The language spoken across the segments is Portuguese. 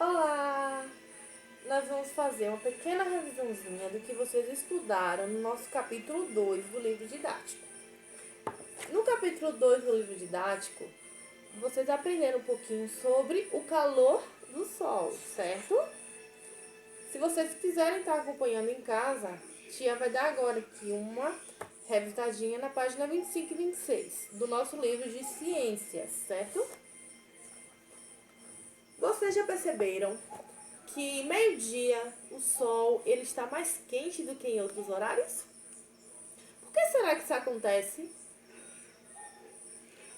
Olá! Nós vamos fazer uma pequena revisãozinha do que vocês estudaram no nosso capítulo 2 do livro didático. No capítulo 2 do livro didático, vocês aprenderam um pouquinho sobre o calor do sol, certo? Se vocês quiserem estar acompanhando em casa, tia vai dar agora aqui uma revisadinha na página 25 e 26 do nosso livro de ciências, certo? Vocês já perceberam que meio-dia o sol ele está mais quente do que em outros horários? Por que será que isso acontece?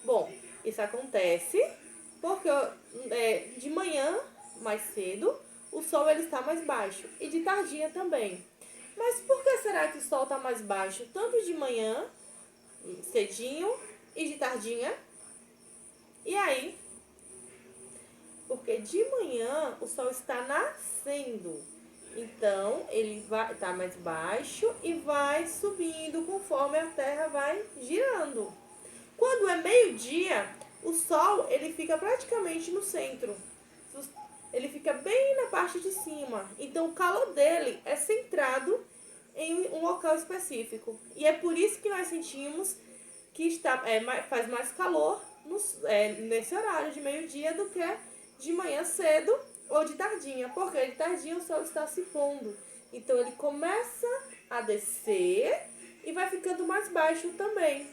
Bom, isso acontece porque de manhã, mais cedo, o sol ele está mais baixo e de tardinha também. Mas por que será que o sol está mais baixo tanto de manhã, cedinho, e de tardinha? E aí? Porque de manhã o sol está nascendo. Então, ele vai estar mais baixo e vai subindo conforme a Terra vai girando. Quando é meio-dia, o sol ele fica praticamente no centro. Ele fica bem na parte de cima. Então, o calor dele é centrado em um local específico. E é por isso que nós sentimos que faz mais calor nesse horário de meio-dia do que de manhã cedo ou de tardinha, porque de tardinha o sol está se pondo. Então ele começa a descer e vai ficando mais baixo também.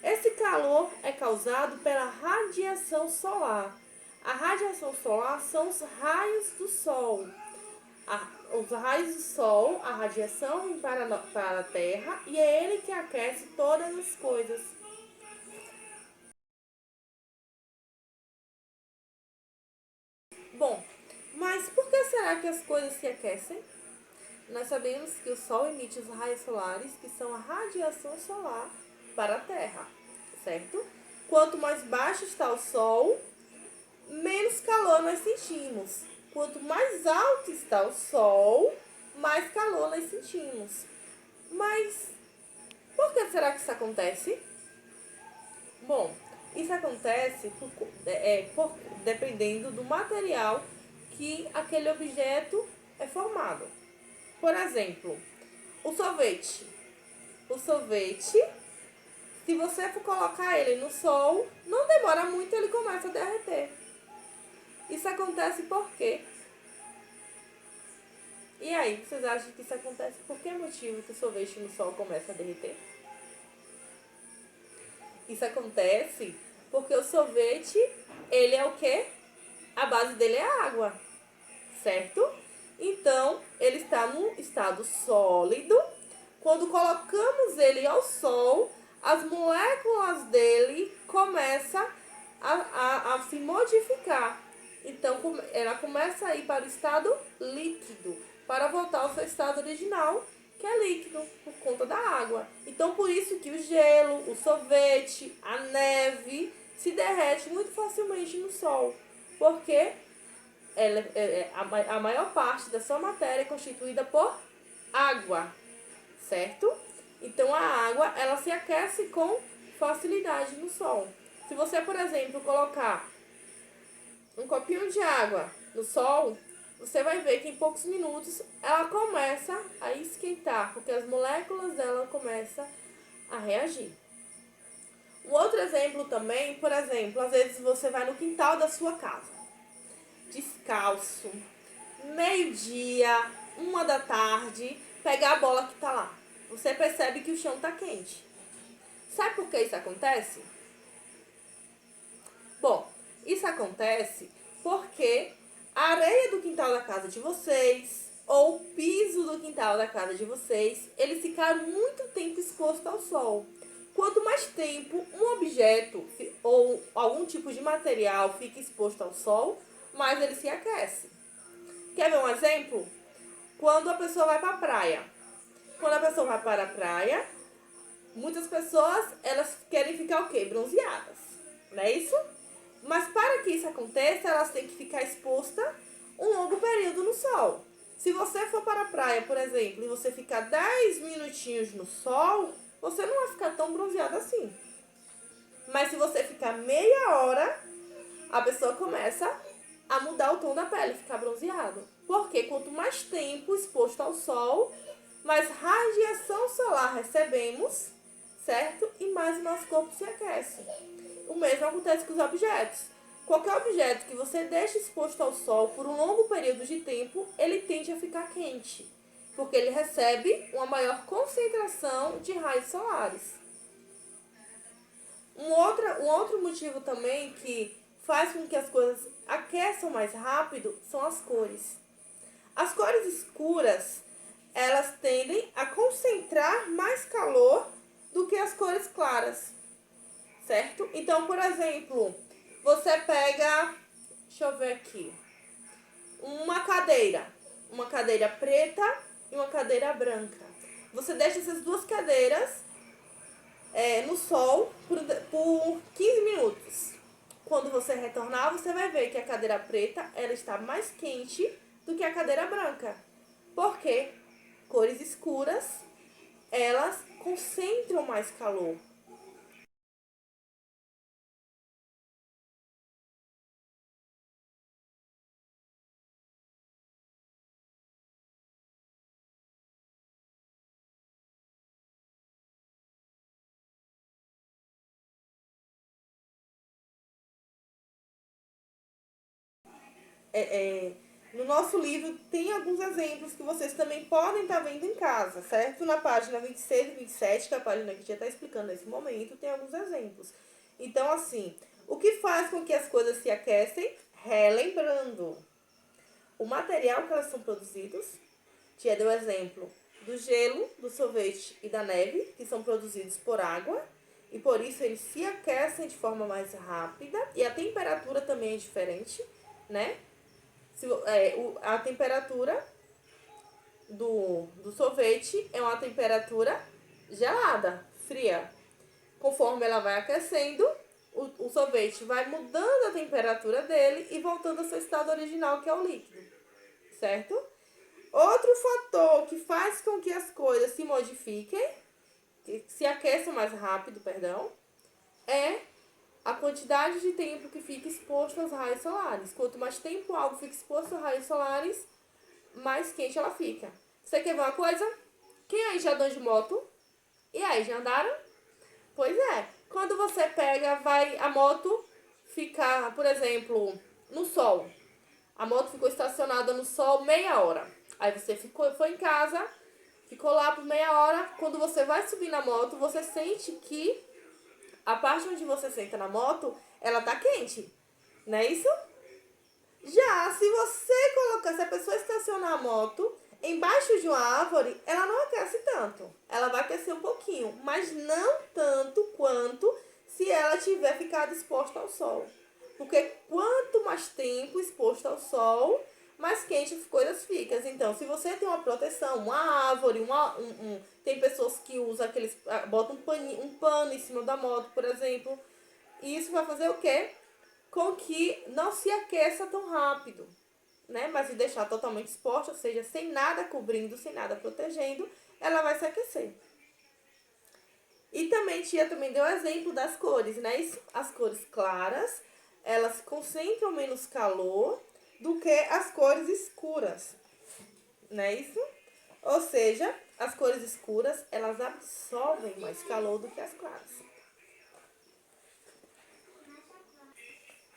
Esse calor é causado pela radiação solar. A radiação solar são os raios do sol. Os raios do sol, a radiação para a Terra, e é ele que aquece todas as coisas. Bom, mas por que será que as coisas se aquecem? Nós sabemos que o Sol emite os raios solares, que são a radiação solar para a Terra, certo? Quanto mais baixo está o Sol, menos calor nós sentimos. Quanto mais alto está o Sol, mais calor nós sentimos. Mas por que será que isso acontece? Bom, isso acontece dependendo do material que aquele objeto é formado. Por exemplo, o sorvete. O sorvete, se você for colocar ele no sol, não demora muito, ele começa a derreter. Isso acontece por quê? E aí, vocês acham que isso acontece por que motivo que o sorvete no sol começa a derreter? Isso acontece porque o sorvete, ele é o quê? A base dele é a água, certo? Então, ele está no estado sólido. Quando colocamos ele ao sol, as moléculas dele começam a se modificar. Então, ela começa a ir para o estado líquido, para voltar ao seu estado original, que é líquido, por conta da água. Então, por isso que o gelo, o sorvete, a neve se derrete muito facilmente no sol, porque a maior parte da sua matéria é constituída por água, certo? Então a água ela se aquece com facilidade no sol. Se você, por exemplo, colocar um copinho de água no sol, você vai ver que em poucos minutos ela começa a esquentar, porque as moléculas dela começam a reagir. Um outro exemplo também, por exemplo, às vezes você vai no quintal da sua casa, descalço, meio-dia, 1 da tarde, pegar a bola que tá lá. Você percebe que o chão tá quente. Sabe por que isso acontece? Bom, isso acontece porque a areia do quintal da casa de vocês ou o piso do quintal da casa de vocês, eles ficaram muito tempo expostos ao sol. Quanto mais tempo um objeto ou algum tipo de material fica exposto ao sol, mais ele se aquece. Quer ver um exemplo? Quando a pessoa vai para a praia. Quando a pessoa vai para a praia, muitas pessoas elas querem ficar o quê? Bronzeadas, não é isso? Mas para que isso aconteça, elas têm que ficar expostas um longo período no sol. Se você for para a praia, por exemplo, e você ficar 10 minutinhos no sol, você não vai ficar tão bronzeada assim. Mas se você ficar meia hora, a pessoa começa a mudar o tom da pele, ficar bronzeado. Porque quanto mais tempo exposto ao sol, mais radiação solar recebemos, certo? E mais o nosso corpo se aquece. O mesmo acontece com os objetos. Qualquer objeto que você deixe exposto ao sol por um longo período de tempo, ele tende a ficar quente, porque ele recebe uma maior concentração de raios solares. Um outro motivo também que faz com que as coisas aqueçam mais rápido são as cores. As cores escuras, elas tendem a concentrar mais calor do que as cores claras, certo? Então, por exemplo, você pega, deixa eu ver aqui, uma cadeira preta e uma cadeira branca. Você deixa essas duas cadeiras no sol por 15 minutos. Quando você retornar, você vai ver que a cadeira preta ela está mais quente do que a cadeira branca. Por quê? Cores escuras, elas concentram mais calor. No nosso livro tem alguns exemplos que vocês também podem estar vendo em casa, certo? Na página 26 e 27, que é a página que já está explicando nesse momento, tem alguns exemplos. Então, assim, o que faz com que as coisas se aquecem? Relembrando. O material que elas são produzidos, Tia deu exemplo do gelo, do sorvete e da neve, que são produzidos por água, e por isso eles se aquecem de forma mais rápida, e a temperatura também é diferente, né? A temperatura do sorvete é uma temperatura gelada, fria. Conforme ela vai aquecendo, o sorvete vai mudando a temperatura dele e voltando ao seu estado original, que é o líquido, certo? Outro fator que faz com que as coisas se modifiquem, que se aqueçam mais rápido, perdão, é a quantidade de tempo que fica exposto aos raios solares. Quanto mais tempo algo fica exposto aos raios solares, mais quente ela fica. Você quer ver uma coisa? Quem aí já andou de moto? E aí, já andaram? Pois é. Quando você pega, a moto ficar, por exemplo, no sol. A moto ficou estacionada no sol meia hora. Aí você foi em casa, ficou lá por meia hora. Quando você vai subir na moto, você sente que a parte onde você senta na moto, ela tá quente. Não é isso? Já, se a pessoa estacionar a moto embaixo de uma árvore, ela não aquece tanto. Ela vai aquecer um pouquinho, mas não tanto quanto se ela tiver ficado exposta ao sol. Porque quanto mais tempo exposto ao sol, mais quente as coisas ficam. Então, se você tem uma proteção, uma árvore, tem pessoas que usam botam um pano em cima da moto, por exemplo. E isso vai fazer o quê? Com que não se aqueça tão rápido, né? Mas se deixar totalmente exposta, ou seja, sem nada cobrindo, sem nada protegendo, ela vai se aquecer. E também tia também deu exemplo das cores, né? As cores claras, elas concentram menos calor do que as cores escuras, não é isso? Ou seja, as cores escuras, elas absorvem mais calor do que as claras.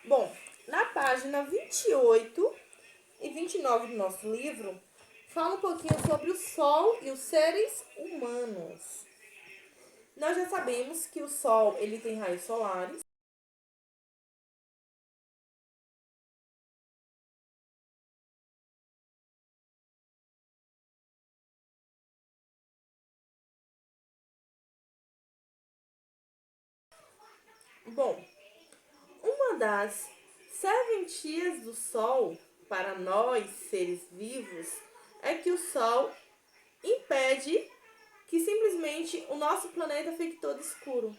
Bom, na página 28 e 29 do nosso livro, fala um pouquinho sobre o Sol e os seres humanos. Nós já sabemos que o Sol ele tem raios solares. Bom, uma das serventias do Sol para nós, seres vivos, é que o Sol impede que simplesmente o nosso planeta fique todo escuro.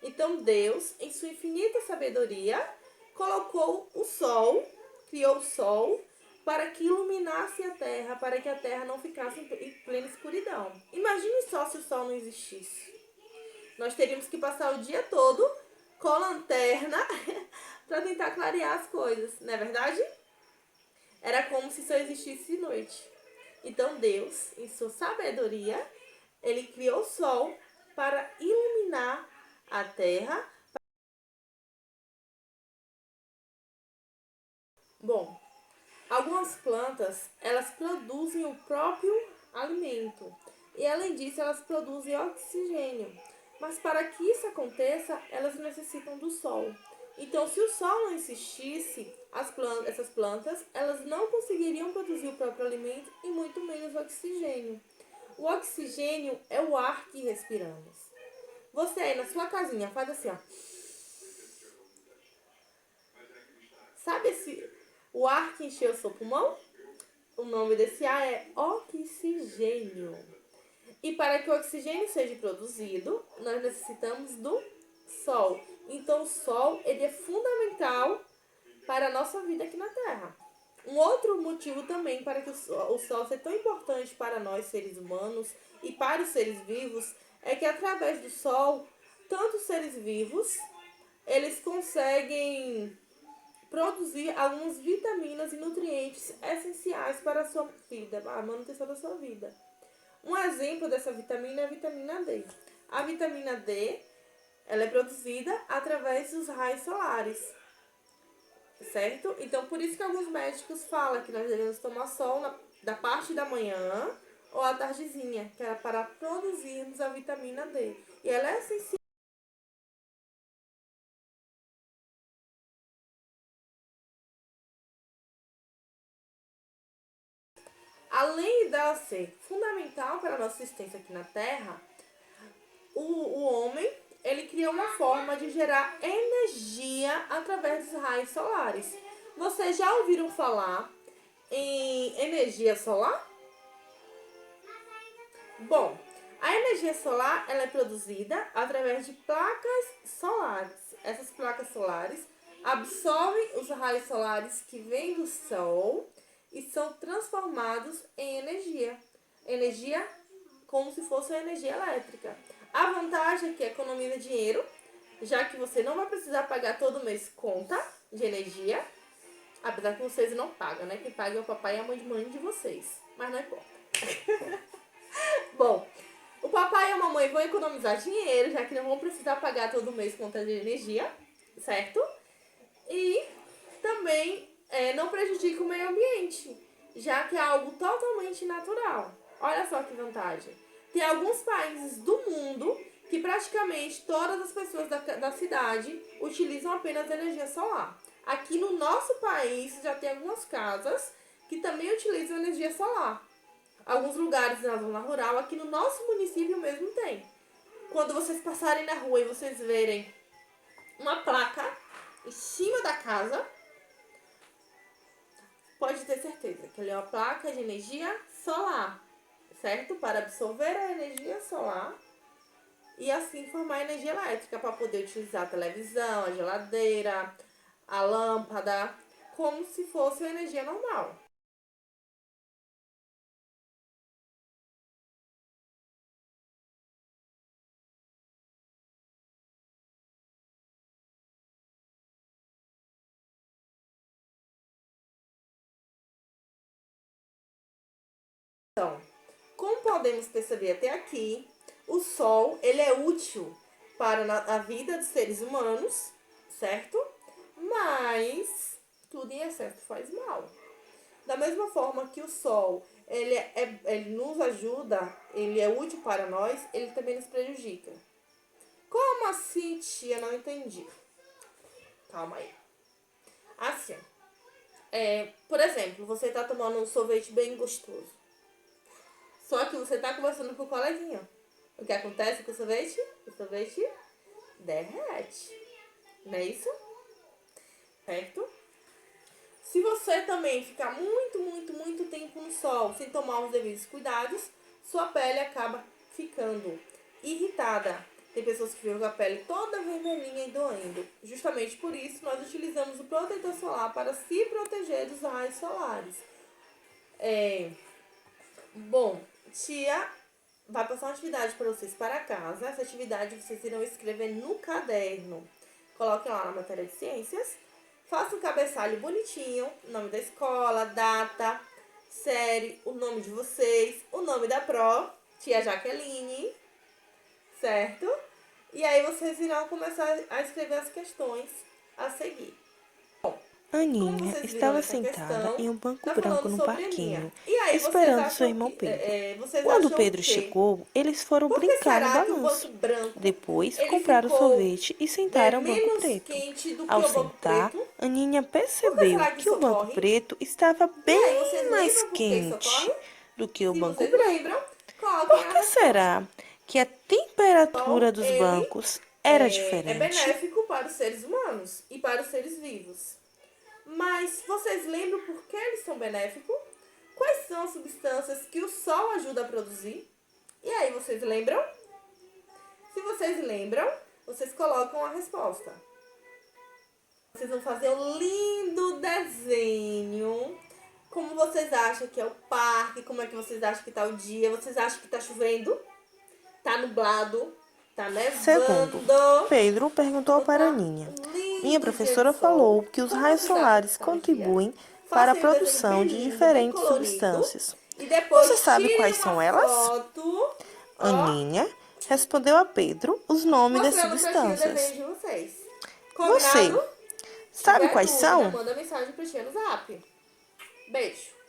Então Deus, em sua infinita sabedoria, colocou o Sol, criou o Sol, para que iluminasse a Terra, para que a Terra não ficasse em plena escuridão. Imagine só se o Sol não existisse. Nós teríamos que passar o dia todo com lanterna para tentar clarear as coisas, não é verdade? era como se só existisse noite. Então Deus, em sua sabedoria, ele criou o sol para iluminar a terra. Bom, algumas plantas, elas produzem o próprio alimento. E além disso, elas produzem oxigênio. Mas para que isso aconteça, elas necessitam do sol. Então, se o sol não existisse, essas plantas, elas não conseguiriam produzir o próprio alimento e muito menos oxigênio. O oxigênio é o ar que respiramos. Você aí na sua casinha faz assim, ó. Sabe o ar que encheu o seu pulmão? O nome desse ar é oxigênio. E para que o oxigênio seja produzido, nós necessitamos do sol. Então o sol ele é fundamental para a nossa vida aqui na Terra. Um outro motivo também para que o sol seja tão importante para nós seres humanos e para os seres vivos é que através do sol, tanto os seres vivos, eles conseguem produzir algumas vitaminas e nutrientes essenciais para a sua vida, a manutenção da sua vida. Um exemplo dessa vitamina é a vitamina D. A vitamina D, ela é produzida através dos raios solares, certo? Então, por isso que alguns médicos falam que nós devemos tomar sol da parte da manhã ou à tardezinha, que é para produzirmos a vitamina D. E ela é essencial. Além dela ser fundamental para a nossa existência aqui na Terra, o homem ele criou uma forma de gerar energia através dos raios solares. Vocês já ouviram falar em energia solar? Bom, a energia solar ela é produzida através de placas solares. Essas placas solares absorvem os raios solares que vêm do Sol e são transformados em energia. Energia como se fosse uma energia elétrica. A vantagem é que economiza dinheiro, já que você não vai precisar pagar todo mês conta de energia. Apesar que vocês não pagam, né? Quem paga é o papai e a mãe de vocês. Mas não importa. Bom, o papai e a mamãe vão economizar dinheiro, já que não vão precisar pagar todo mês conta de energia, certo? E também não prejudica o meio ambiente, já que é algo totalmente natural. Olha só que vantagem. Tem alguns países do mundo que praticamente todas as pessoas da cidade utilizam apenas energia solar. Aqui no nosso país já tem algumas casas que também utilizam energia solar. Alguns lugares na zona rural, aqui no nosso município mesmo tem. Quando vocês passarem na rua e vocês verem uma placa em cima da casa, pode ter certeza que ele é uma placa de energia solar, certo? Para absorver a energia solar e assim formar energia elétrica para poder utilizar a televisão, a geladeira, a lâmpada, como se fosse uma energia normal. Então, como podemos perceber até aqui, o Sol ele é útil para a vida dos seres humanos, certo? Mas tudo em excesso faz mal. Da mesma forma que o Sol ele nos ajuda, ele é útil para nós, ele também nos prejudica. Como assim, tia? Não entendi. Calma aí. Assim, por exemplo, você está tomando um sorvete bem gostoso. Só que você está conversando com o coleguinha. O que acontece com o sorvete? O sorvete derrete. Não é isso? Certo? Se você também ficar muito tempo no sol sem tomar os devidos cuidados, sua pele acaba ficando irritada. Tem pessoas que ficam com a pele toda vermelhinha e doendo. Justamente por isso, nós utilizamos o protetor solar para se proteger dos raios solares. Bom, tia vai passar uma atividade para vocês para casa. Essa atividade vocês irão escrever no caderno. Coloquem lá na matéria de ciências. Faça um cabeçalho bonitinho, nome da escola, data, série, o nome de vocês, o nome da pró, tia Jaqueline, certo? E aí vocês irão começar a escrever as questões a seguir. Como Aninha vocês viram estava nessa sentada questão, em um banco tá branco falando no sobre Aninha. parquinho, E aí vocês esperando seu acham irmão que Pedro. vocês Quando acham o Pedro quê? chegou, eles foram Por que brincar no será que o banco balanço. branco Depois ele compraram ficou sorvete e sentaram ao banco menos preto. quente do que Ao o banco sentar, preto? Aninha Por que percebeu será que que isso o banco ocorre? preto estava E aí, vocês bem mais lembram por que isso quente ocorre? do que o Se banco vocês branco. lembram, coloquem Por a que resposta. será que a temperatura Então, dos ele bancos era é diferente? benéfico para os seres humanos e para os seres vivos. Mas vocês lembram por que eles são benéficos? Quais são as substâncias que o Sol ajuda a produzir? E aí, vocês lembram? Se vocês lembram, vocês colocam a resposta. Vocês vão fazer um lindo desenho. Como vocês acham que é o parque? Como é que vocês acham que tá o dia? Vocês acham que tá chovendo? Tá nublado? Tá Segundo, nevando? Pedro perguntou Ou para tá Aninha. um Minha lindo dia professora de sol? falou que os Como raios vocês acham solares que tá o dia? contribuem para a Façam aí um desenho produção bem de lindo, bem diferentes colorido. substâncias. E Você depois sabe tirem quais uma são elas? foto. Ó, Aninha respondeu a Pedro os nomes das mostrando pra tia o substâncias. desenho de vocês. Você Combinado? Se sabe tiver quais dúvida, são? manda mensagem pra tia no Zap. Beijo.